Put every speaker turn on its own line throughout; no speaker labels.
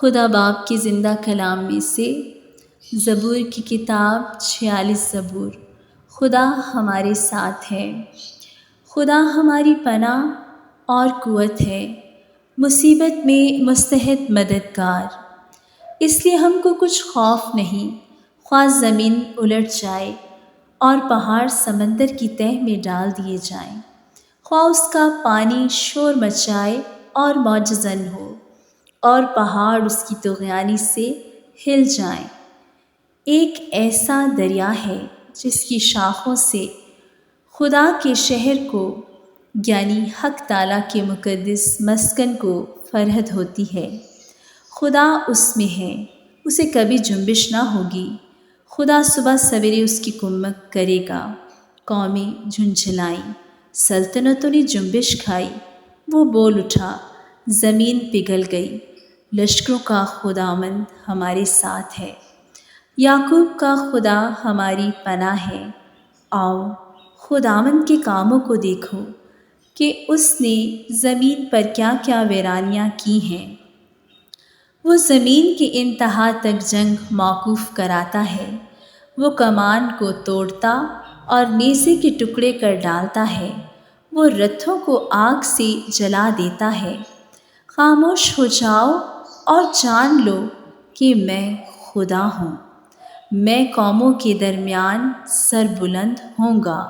خدا باپ کے زندہ کلام میں سے زبور کی کتاب 46 زبور۔ خدا ہمارے ساتھ ہے، خدا ہماری پناہ اور قوت ہے، مصیبت میں مستعد مددگار۔ اس لیے ہم کو کچھ خوف نہیں، خواہ زمین الٹ جائے اور پہاڑ سمندر کی تہہ میں ڈال دیے جائیں، خواہ اس کا پانی شور مچائے اور موج زن ہو اور پہاڑ اس کی طغیانی سے ہل جائیں۔ ایک ایسا دریا ہے جس کی شاخوں سے خدا کے شہر کو یعنی حق تعالیٰ کے مقدس مسکن کو فرحت ہوتی ہے۔ خدا اس میں ہے، اسے کبھی جنبش نہ ہوگی۔ خدا صبح سویرے اس کی کمک کرے گا، قومیں جھنجھلائیں، سلطنتوں نے جنبش کھائی۔ وہ بول اٹھا، زمین پگھل گئی۔ لشکروں کا خداوند ہمارے ساتھ ہے، یعقوب کا خدا ہماری پناہ ہے۔ آؤ خداوند کے کاموں کو دیکھو کہ اس نے زمین پر کیا کیا ویرانیاں کی ہیں۔ وہ زمین کی انتہا تک جنگ موقوف کراتا ہے، وہ کمان کو توڑتا اور نیزے کے ٹکڑے کر ڈالتا ہے، وہ رتھوں کو آگ سے جلا دیتا ہے۔ خاموش ہو جاؤ اور جان لو کہ میں خدا ہوں۔ میں قوموں کے درمیان سر بلند ہوں گا،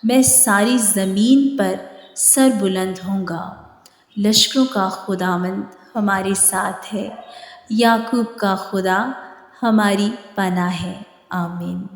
میں ساری زمین پر سر بلند ہوں گا۔ لشکروں کا خداوند ہمارے ساتھ ہے، یعقوب کا خدا ہماری پناہ ہے۔ آمین۔